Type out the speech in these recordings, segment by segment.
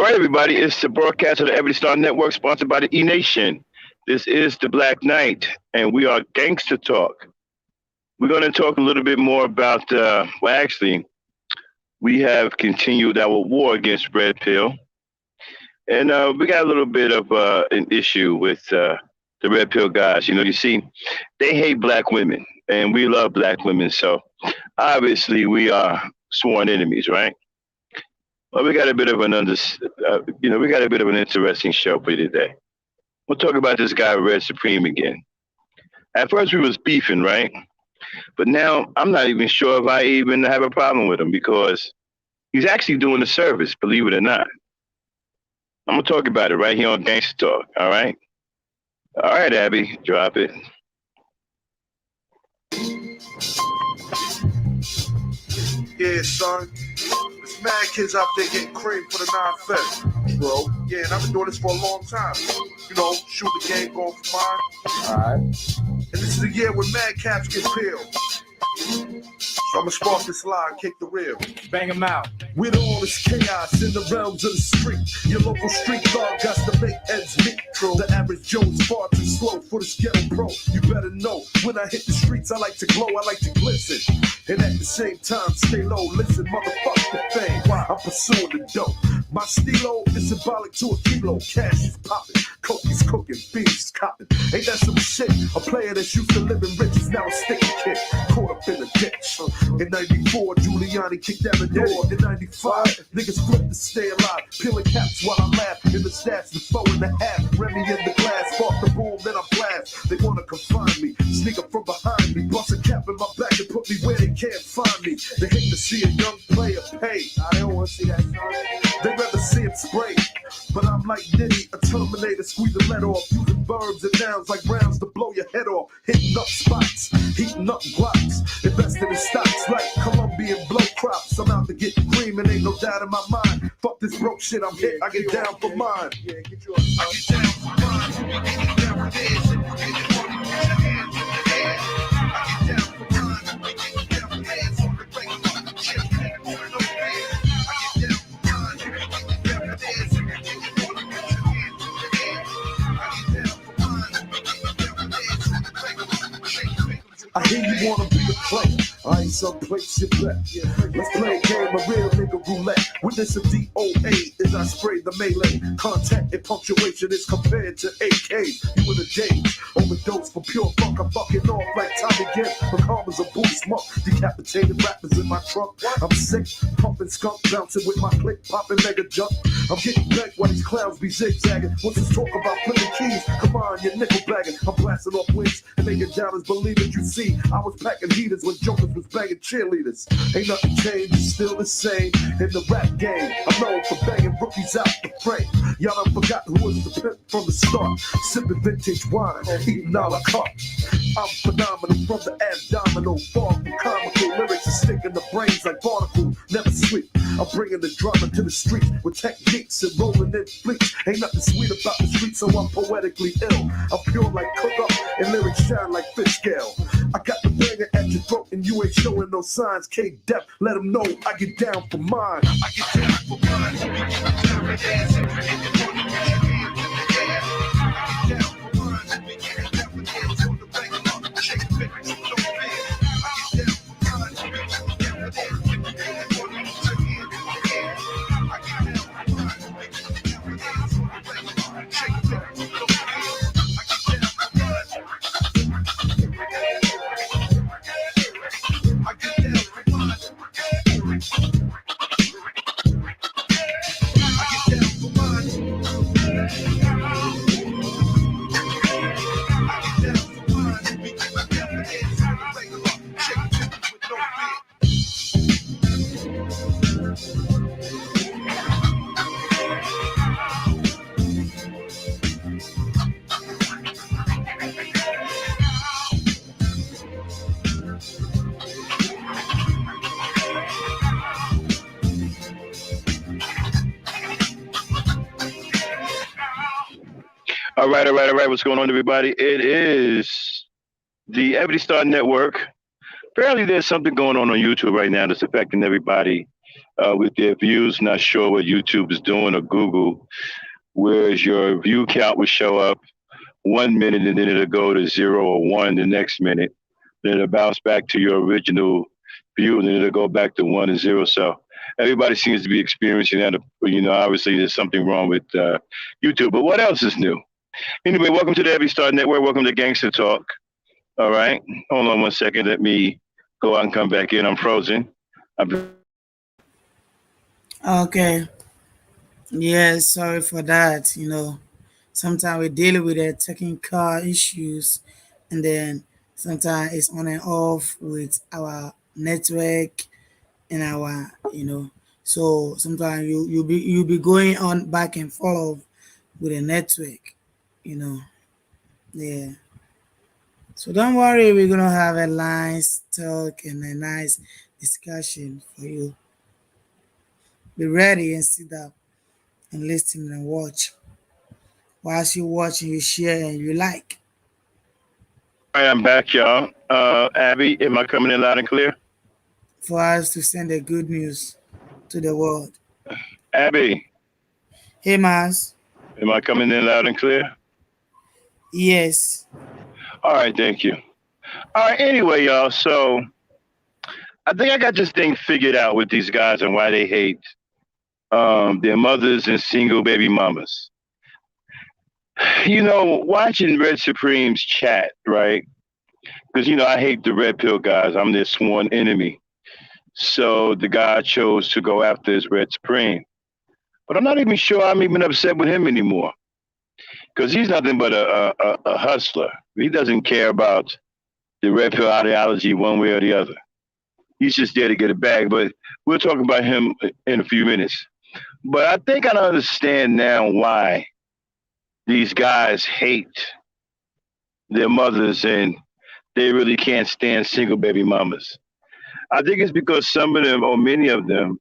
right, everybody. It's the broadcast of the Every Star Network, sponsored by the E Nation. This is the Black Knight, and we are Gangsta Talk. We're going to talk a little bit more about. Actually, we have continued our war against Red Pill, and we got a little bit of an issue with the Red Pill guys. You see, they hate black women, and we love black women. So obviously, we are sworn enemies, right? Well, we got a bit of we got a bit of an interesting show for you today. We'll talk about this guy, Red Supreme, again. At first, we was beefing, right? But now I'm not even sure if I even have a problem with him because he's actually doing a service, believe it or not. I'm gonna talk about it right here on Gangsta Talk. All right, Abby, drop it. Yeah, son. There's mad kids out there getting cream for the 9 Fed, bro. Yeah, and I've been doing this for a long time. Shoot the game, going for mine. Alright. And this is the year when mad caps get peeled. So I'ma spark this line, kick the real. Bang them out. With all this chaos in the realms of the street, your local street dog got to make ends meet. The average Joe's far too slow for this ghetto pro. You better know, when I hit the streets, I like to glow, I like to glisten. And at the same time, stay low, listen, motherfuck the fame. I'm pursuing the dope. My stilo is symbolic to a kilo. Cash is popping, coke's cooking, beans is copping. Ain't that some shit? A player that's used to living rich is now a sticky kid, caught up in a ditch. In 94, Giuliani kicked down the door. In 95, niggas flipped to stay alive. Peeling caps while I laugh. In the stats, the 4.5. Remy in the glass, spark the boom, then I blast. They wanna confine me, sneak up from behind me. Bust a cap in my back and put me where they can't find me. They hate to see a young player pay. I don't wanna see that, son. They rather see it spray. But I'm like Diddy, a Terminator, squeeze the lead off. Using verbs and nouns like rounds to blow your head off. Hitting up spots, heating up blocks. Investing in stocks like Colombian blow crops. I'm out to get cream and ain't no doubt in my mind. Fuck this broke shit, I'm hit, I get down for mine. Yeah, get yours. I get down for mine. I get down for this. I get down for mine. I get down for this. On the regular, chill, no bed. I get down for mine. I get down for this. I hear you wanna be a player. I ain't some place you bet. Let's play a game of real nigga roulette. Witness a DOA as I spray the melee. Contact and punctuation is compared to AKs. You in the days. Overdose for pure funk. I'm fucking off like Tommy Gibb. My karma's a boost monk. Decapitated rappers in my trunk. I'm sick, pumping skunk, bouncing with my click, popping mega jump. I'm getting back while these clowns be zigzagging. Once it's talk about flipping keys, come on, you're nickel bagging. I'm blasting off wings and making doubters believe it. You see, I was packing heaters when jokers was banging cheerleaders. Ain't nothing changed, it's still the same in the rap game. I'm known for banging rookies out the frame. Y'all done forgot who was the pimp from the start. Sipping vintage wine, eating a la carte. I'm phenomenal from the abdominal. Far from comical lyrics and sticking the brains like barnacles. Never sweet. I'm bringing the drama to the streets with techniques and rolling in fleets. Ain't nothing sweet about the streets, so I'm poetically ill. I'm pure like cook up and lyrics shine like fish scale. I got the banger at your throat and you ain't showing no signs. K-Dep, let them know I get down for mine. I get down for mine. I get down for All right. What's going on, everybody? It is the Every Star Network, Apparently, there's something going on YouTube right now that's affecting everybody with their views. Not sure what YouTube is doing or Google, whereas your view count will show up 1 minute and then it'll go to zero or one the next minute. Then it'll bounce back to your original view and then it'll go back to one and zero. So everybody seems to be experiencing that. Obviously there's something wrong with YouTube. But what else is new? Anyway, welcome to the Every Star Network. Welcome to Gangster Talk. All right. Hold on 1 second. Let me go out and come back in. I'm frozen. Okay. Yeah, sorry for that. Sometimes we're dealing with the technical issues, and then sometimes it's on and off with our network and so sometimes you'll be going on back and forth with a network, you know. Yeah. So don't worry, we're gonna have a nice talk and a nice discussion for you. Be ready and sit up and listen and watch. Whilst you watch and you share and you like, All right, I'm back, y'all. Abby, am I coming in loud and clear? for us to send the good news to the world. Abby, Hey, Mars. am I coming in loud and clear? Yes. All right, thank you. All right, anyway, y'all. So I think I got this thing figured out with these guys and why they hate their mothers and single baby mamas. Watching Red Supreme's chat, right? Because, I hate the red pill guys. I'm their sworn enemy. So the guy chose to go after his Red Supreme. But I'm not even sure I'm even upset with him anymore. Because he's nothing but a hustler. He doesn't care about the red pill ideology one way or the other. He's just there to get a bag. But we'll talk about him in a few minutes. But I think I understand now why these guys hate their mothers and they really can't stand single baby mamas. I think it's because some of them, or many of them,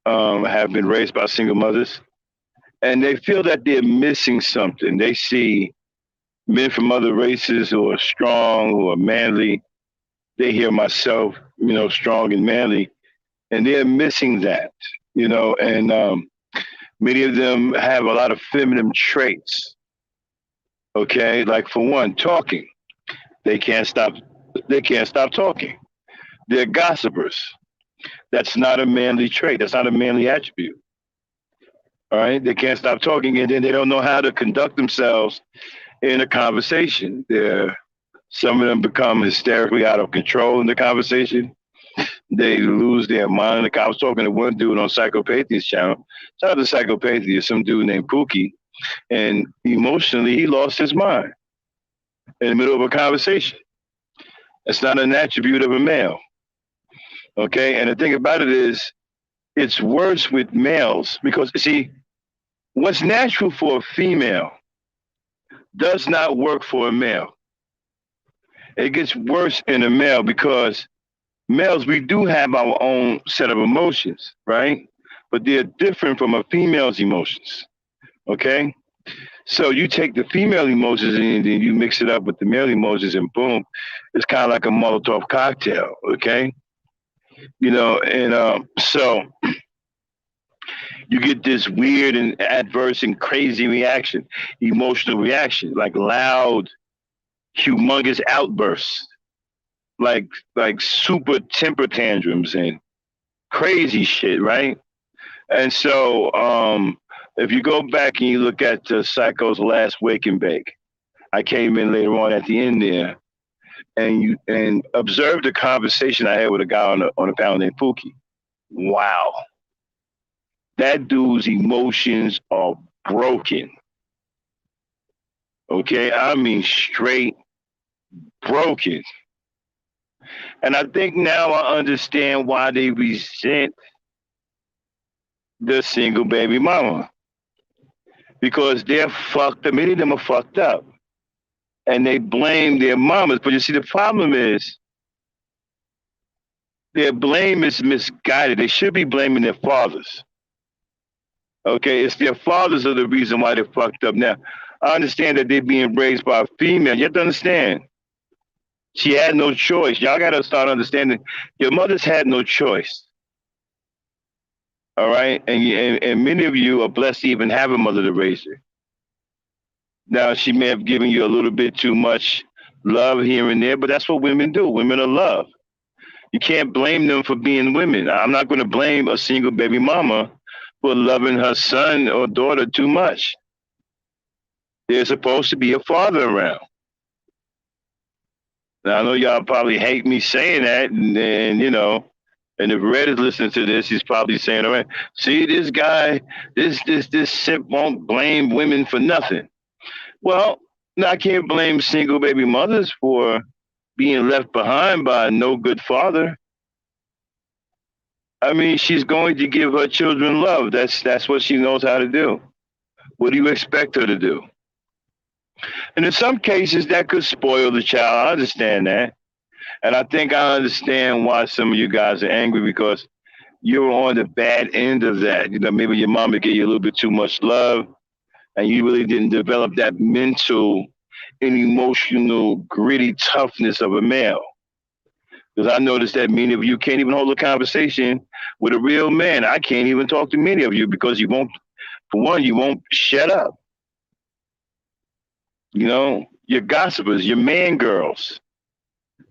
have been raised by single mothers, and they feel that they're missing something. They see men from other races who are strong, who are manly. They hear myself, strong and manly, and they're missing that, and many of them have a lot of feminine traits. Okay, like for one, talking. They can't stop. They can't stop talking. They're gossipers. That's not a manly trait. That's not a manly attribute. All right. They can't stop talking and then they don't know how to conduct themselves in a conversation. Some of them become hysterically out of control in the conversation. They lose their mind. Like I was talking to one dude on Psychopathia's channel. Shout out to Psychopathia, some dude named Pookie. And emotionally, he lost his mind in the middle of a conversation. That's not an attribute of a male. Okay. And the thing about it is, it's worse with males because, see, what's natural for a female does not work for a male. It gets worse in a male because males, we do have our own set of emotions, right? But they're different from a female's emotions. Okay? So you take the female emotions and then you mix it up with the male emotions, and boom, it's kind of like a Molotov cocktail. Okay? So you get this weird and adverse and crazy reaction, emotional reaction, like loud, humongous outbursts, like super temper tantrums and crazy shit, right? And so if you go back and you look at Psycho's last Wake and Bake, I came in later on at the end there, and observe the conversation I had with a guy on a panel named Pookie. Wow. That dude's emotions are broken. Okay, I mean straight broken. And I think now I understand why they resent the single baby mama. Because they're fucked up. Many of them are fucked up. And they blame their mamas. But you see, the problem is their blame is misguided. They should be blaming their fathers. Okay, it's their fathers are the reason why they're fucked up. Now, I understand that they're being raised by a female. You have to understand, She had no choice. Y'all got to start understanding your mother's had no choice. All right. And many of you are blessed to even have a mother to raise you. Now, she may have given you a little bit too much love here and there, but that's what women do. Women are love. You can't blame them for being women. I'm not going to blame a single baby mama for loving her son or daughter too much. There's supposed to be a father around. Now, I know y'all probably hate me saying that, and you know, and if Red is listening to this, he's probably saying, "All right, see this guy, this simp won't blame women for nothing." Well, now I can't blame single baby mothers for being left behind by no good father. I mean, she's going to give her children love. That's what she knows how to do. What do you expect her to do? And in some cases, that could spoil the child. I understand that. And I think I understand why some of you guys are angry because you're on the bad end of that. You know, maybe your mama gave you a little bit too much love and you really didn't develop that mental and emotional, gritty toughness of a male. Because I noticed that many of you can't even hold a conversation with a real man. I can't even talk to many of you because you won't, for one, you won't shut up. You know, you're gossipers, you're man girls.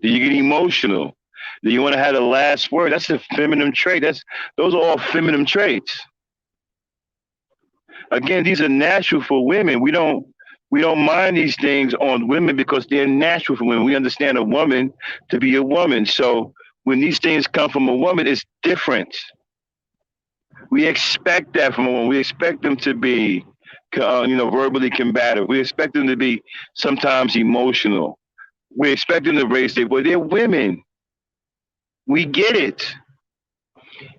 Do you get emotional? Do you want to have the last word? That's a feminine trait. Those are all feminine traits. Again, these are natural for women. We don't mind these things on women because they're natural for women. We understand a woman to be a woman. So when these things come from a woman, it's different. We expect that from a woman. We expect them to be, verbally combative. We expect them to be sometimes emotional. We expect them to raise their voice. They're women. We get it.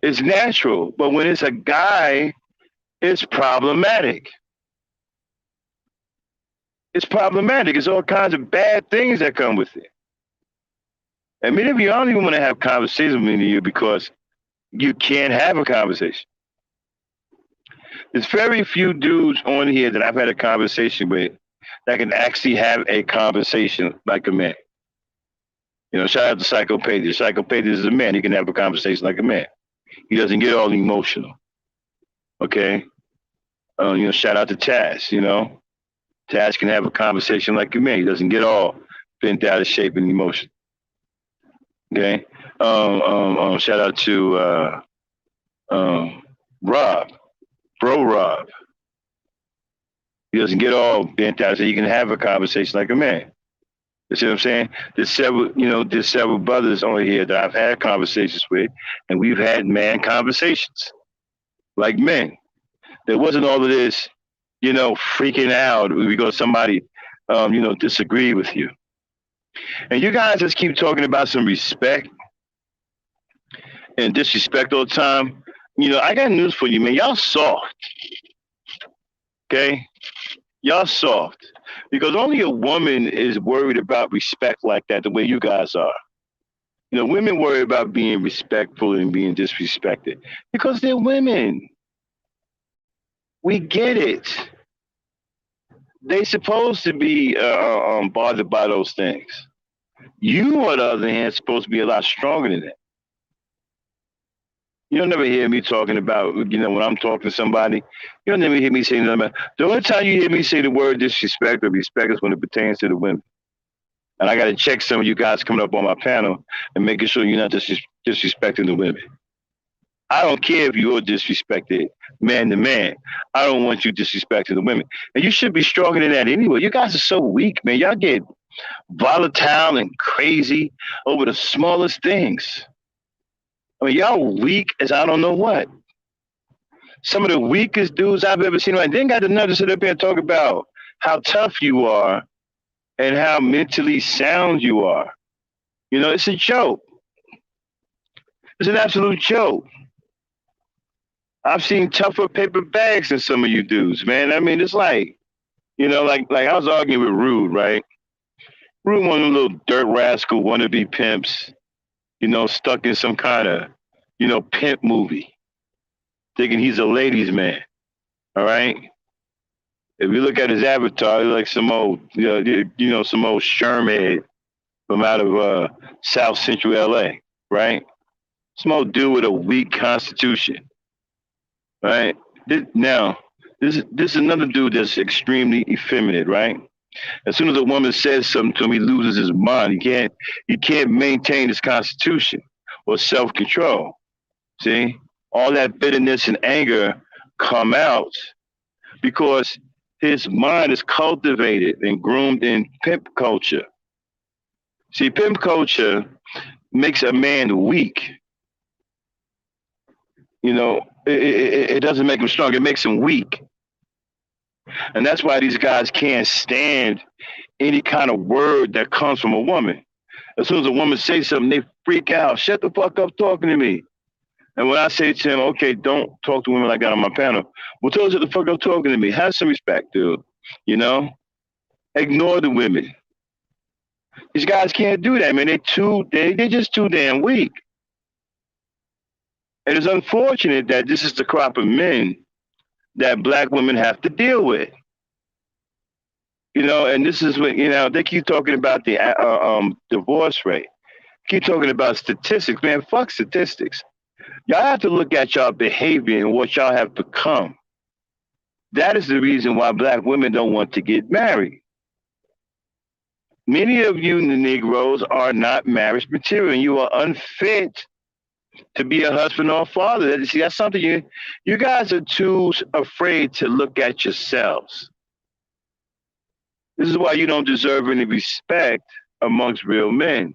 It's natural. But when it's a guy, it's problematic. It's problematic. It's all kinds of bad things that come with it. And many of you, I don't even want to have conversations with many of you because you can't have a conversation. There's very few dudes on here that I've had a conversation with that can actually have a conversation like a man. You know, shout out to Psychopathia. Psychopathia is a man. He can have a conversation like a man. He doesn't get all emotional. Okay? Shout out to Taz, Taz can have a conversation like a man. He doesn't get all bent out of shape and emotion. Okay? Shout out to Rob, bro Rob. He doesn't get all bent out, so he can have a conversation like a man. You see what I'm saying? There's several brothers on here that I've had conversations with, and we've had man conversations like men. There wasn't all of this, freaking out because somebody, disagree with you. And you guys just keep talking about some respect and disrespect all the time. I got news for you, man. Y'all soft. Okay? Y'all soft. Because only a woman is worried about respect like that, the way you guys are. Women worry about being respectful and being disrespected because they're women. We get it. They supposed to be bothered by those things. You, on the other hand, supposed to be a lot stronger than that. You don't never hear me talking about, when I'm talking to somebody, you don't never hear me saying nothing about. The only time you hear me say the word disrespect or respect is when it pertains to the women. And I got to check some of you guys coming up on my panel and making sure you're not disrespecting the women. I don't care if you're disrespected man to man. I don't want you disrespecting the women. And you should be stronger than that anyway. You guys are so weak, man. Y'all get volatile and crazy over the smallest things. I mean, y'all weak as I don't know what. Some of the weakest dudes I've ever seen. I then got the nerve to sit up here and talk about how tough you are and how mentally sound you are. It's a joke. It's an absolute joke. I've seen tougher paper bags than some of you dudes, man. I mean, it's like, like I was arguing with Rude, right? Rude, one of them little dirt rascal wannabe pimps, stuck in some kind of, pimp movie, thinking he's a ladies' man. All right. If you look at his avatar, he's like some old, some old Sherman from out of South Central LA, right? Small dude with a weak constitution, right? Now, this is another dude that's extremely effeminate, right? As soon as a woman says something to him, he loses his mind. He can't maintain his constitution or self control. See, all that bitterness and anger come out because his mind is cultivated and groomed in pimp culture. See, pimp culture makes a man weak. It doesn't make him strong. It makes him weak, and that's why these guys can't stand any kind of word that comes from a woman. As soon as a woman says something, they freak out. Shut the fuck up talking to me. And when I say to him, okay, don't talk to women like that on my panel, well, tell us shut the fuck up talking to me. Have some respect, dude. You know, ignore the women. These guys can't do that, man. They're just too damn weak. And it's unfortunate that this is the crop of men that black women have to deal with. And this is what they keep talking about the divorce rate. Keep talking about statistics, man. Fuck statistics. Y'all have to look at y'all behavior and what y'all have become. That is the reason why black women don't want to get married. Many of you, the Negroes, are not marriage material, and you are unfit to be a husband or a father. See, that's something you guys are too afraid to look at yourselves. This is why you don't deserve any respect amongst real men.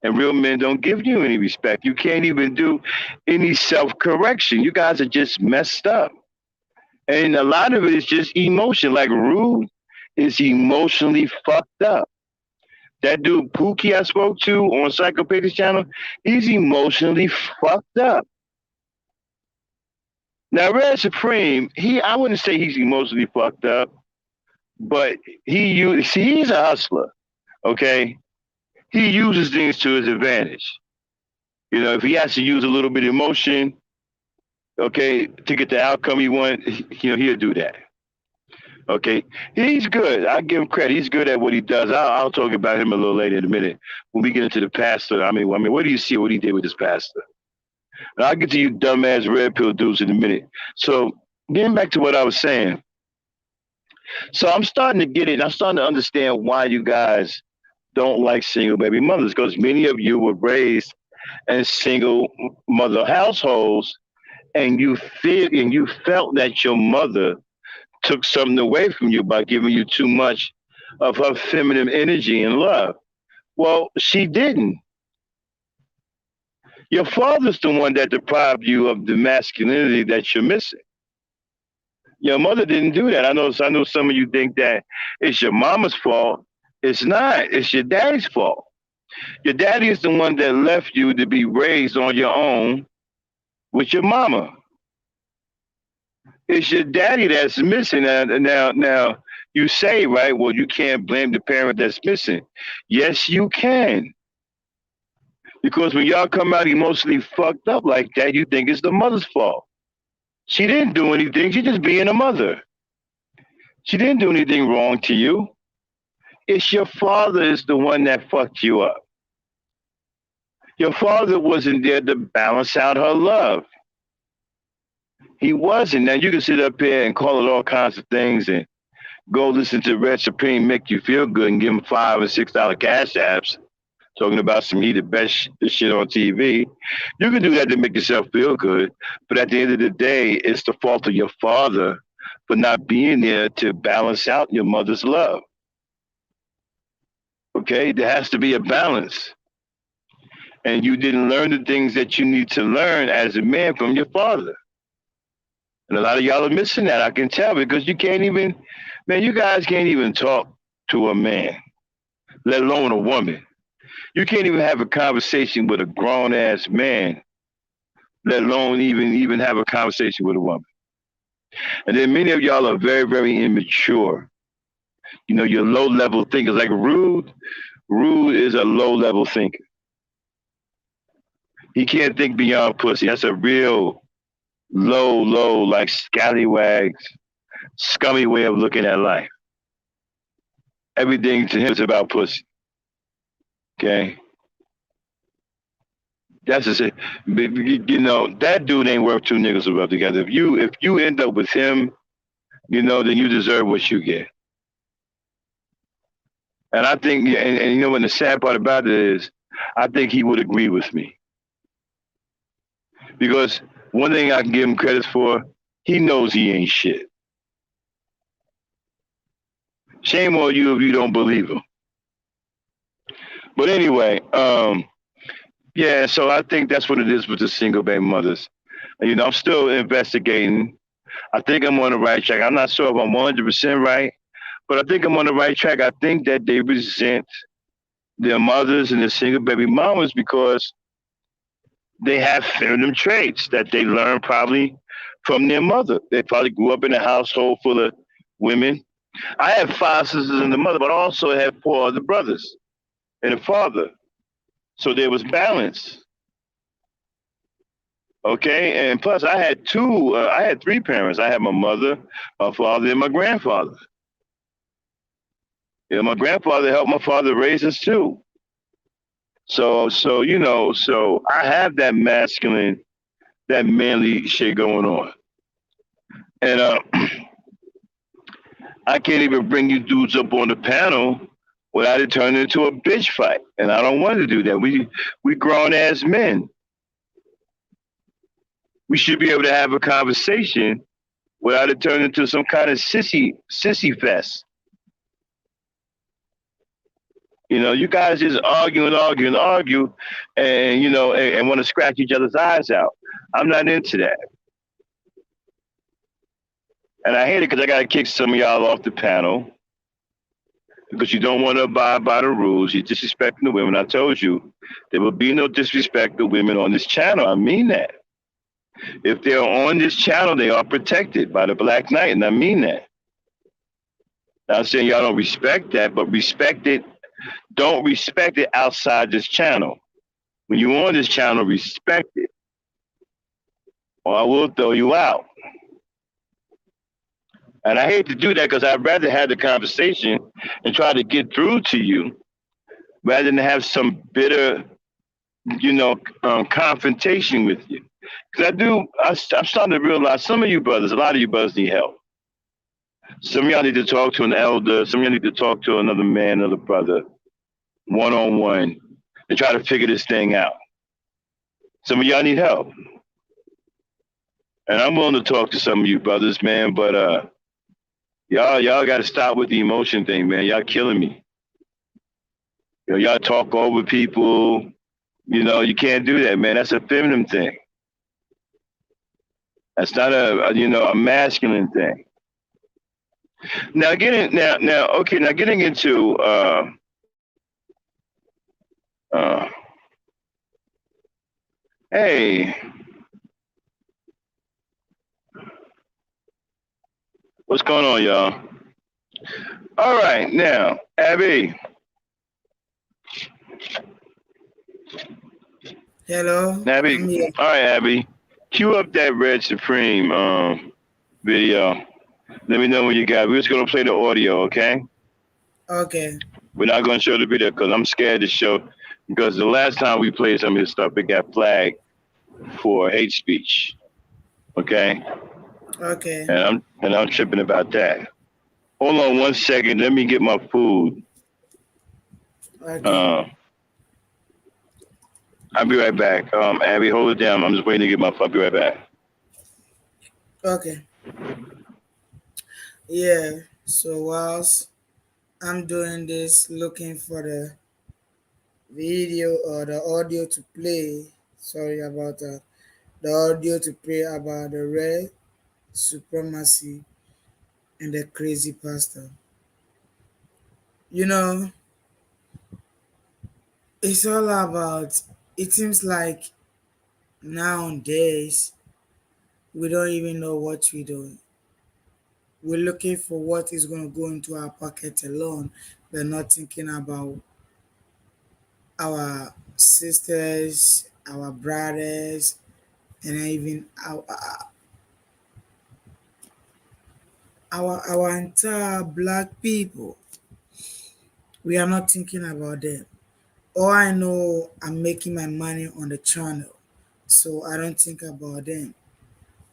And real men don't give you any respect. You can't even do any self-correction. You guys are just messed up. And a lot of it is just emotion. Like Rude is emotionally fucked up. That dude Pookie I spoke to on Psychopathics channel, he's emotionally fucked up. Now Red Supreme, I wouldn't say he's emotionally fucked up, but he's a hustler, okay? He uses things to his advantage. If he has to use a little bit of emotion, okay, to get the outcome he wants, he'll do that. Okay, he's good. I give him credit. He's good at what he does. I'll talk about him a little later in a minute when we get into the pastor. I mean, what do you see what he did with this pastor? And I'll get to you dumbass red pill dudes in a minute. So getting back to what I was saying. So I'm starting to get it. I'm starting to understand why you guys don't like single baby mothers, because many of you were raised in single mother households, and you felt that your mother took something away from you by giving you too much of her feminine energy and love. Well, she didn't. Your father's the one that deprived you of the masculinity that you're missing. Your mother didn't do that. I know some of you think that it's your mama's fault. It's not. It's your daddy's fault. Your daddy is the one that left you to be raised on your own with your mama. It's your daddy that's missing. Now, you say, right, well, you can't blame the parent that's missing. Yes, you can. Because when y'all come out emotionally fucked up like that, you think it's the mother's fault. She didn't do anything. She's just being a mother. She didn't do anything wrong to you. It's your father is the one that fucked you up. Your father wasn't there to balance out her love. He wasn't. Now you can sit up here and call it all kinds of things and go listen to Red Supreme make you feel good and give him $5 and $6 cash apps, talking about some he the best shit on TV. You can do that to make yourself feel good, but at the end of the day, it's the fault of your father for not being there to balance out your mother's love. Okay, there has to be a balance. And you didn't learn the things that you need to learn as a man from your father. And a lot of y'all are missing that, I can tell, because you guys can't even talk to a man, let alone a woman. You can't even have a conversation with a grown-ass man, let alone even have a conversation with a woman. And then many of y'all are very, very immature. You're low-level thinkers. Like Rude is a low-level thinker. He can't think beyond pussy. That's a real low, like scallywags, scummy way of looking at life. Everything to him is about pussy. Okay, that's just it. That dude ain't worth two niggas to rub together. If you end up with him, then you deserve what you get. And I think, and you know what the sad part about it is, I think he would agree with me because one thing I can give him credit for, he knows he ain't shit. Shame on you if you don't believe him. But anyway, yeah. So I think that's what it is with the single baby mothers. I'm still investigating. I think I'm on the right track. I'm not sure if I'm 100% right, but I think I'm on the right track. I think that they resent their mothers and their single baby mamas because they have feminine traits that they learned probably from their mother. They probably grew up in a household full of women. I have five sisters and a mother, but I also have four other brothers and a father. So there was balance. Okay, and plus I had I had three parents. I had my mother, my father, and my grandfather. My grandfather helped my father raise us too. So I have that masculine, that manly shit going on, and I can't even bring you dudes up on the panel without it turning into a bitch fight, and I don't want to do that. We grown ass men. We should be able to have a conversation without it turning into some kind of sissy fest. You guys just argue and argue and argue, and and want to scratch each other's eyes out. I'm not into that, and I hate it because I got to kick some of y'all off the panel because you don't want to abide by the rules. You're disrespecting the women. I told you there will be no disrespect to women on this channel. I mean that. If they're on this channel, they are protected by the Black Knight, and I mean that. Now, I'm saying y'all don't respect that, but respect it. Don't respect it outside this channel. When you're on this channel, respect it, or I will throw you out. And I hate to do that because I'd rather have the conversation and try to get through to you rather than have some bitter, confrontation with you. Because I'm starting to realize some of you brothers, a lot of you brothers need help. Some of y'all need to talk to an elder. Some of y'all need to talk to another man, another brother, one on one, and try to figure this thing out. Some of y'all need help. And I'm willing to talk to some of you brothers, man, but y'all got to stop with the emotion thing, man. Y'all killing me. Y'all talk over people. You can't do that, man. That's a feminine thing. That's not a masculine thing. Now getting into uh hey, what's going on, y'all? All right, now, Abby. Hello, Abby, I'm here. all right, Abby. Cue up that Red Supreme video. Let me know when you got it. We're just gonna play the audio, okay? Okay, We're not gonna show the video because I'm scared to show because the last time we played some of this stuff, it got flagged for hate speech. Okay? okay, And I'm tripping about that. Hold on one second. Let me get my food. okay, Uh, I'll be right back. Abby, hold it down. I'm just waiting to get my food. I'll be right back. okay. Yeah. So whilst I'm doing this, looking for the video or the audio to play. Sorry about that. The audio to play about the red supremacy and the crazy pastor. You know, it's all about. It seems like nowadays we don't even know what we're doing. We're looking for what is going to go into our pocket alone. We're not thinking about our sisters, our brothers, and even our entire black people. We are not thinking about them. All I know, I'm making my money on the channel, so I don't think about them.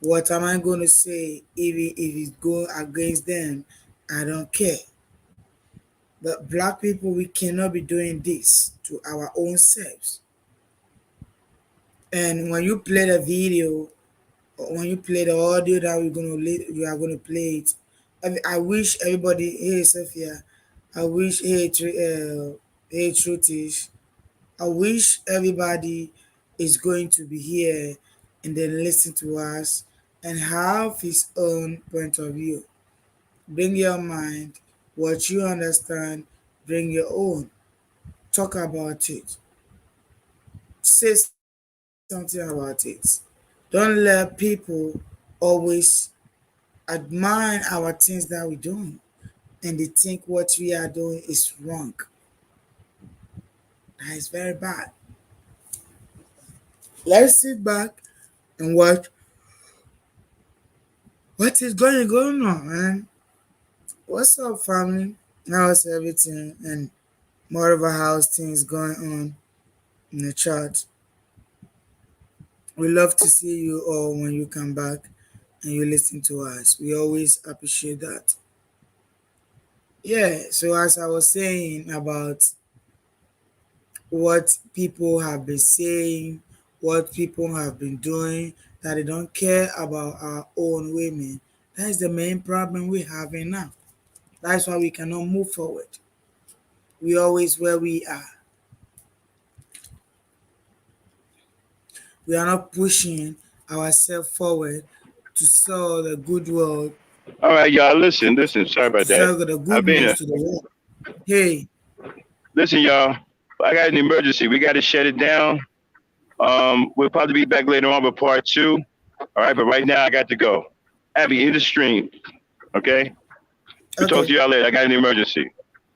What am I going to say if it's going against them? I don't care. But black people, we cannot be doing this to our own selves. And when you play the video, or when you play the audio that you are gonna play it, I wish everybody. Hey Sophia, I wish hey Trutish, I wish everybody is going to be here and then listen to us and have his own point of view. Bring your mind, what you understand, bring your own. Talk about it. Say something about it. Don't let people always admire our things that we're doing and they think what we are doing is wrong. That is very bad. Let's sit back and watch what is going on, man. What's up, family? How's everything? And moreover, how's things going on in the chat? We love to see you all when you come back and you listen to us. We always appreciate that. Yeah, so as I was saying about what people have been saying, what people have been doing, that they don't care about our own women. That is the main problem we're having now. That's why we cannot move forward. We always where we are. We are not pushing ourselves forward to sell the good world, All right, y'all. Listen. Sorry to about that. sell the good I've been news to the world. Hey, listen, y'all. I got an emergency. We got to shut it down. We'll probably be back later on with part two. All right, but right now I got to go. Abby, in the stream. Okay. We'll talk to okay, y'all later. I got an emergency.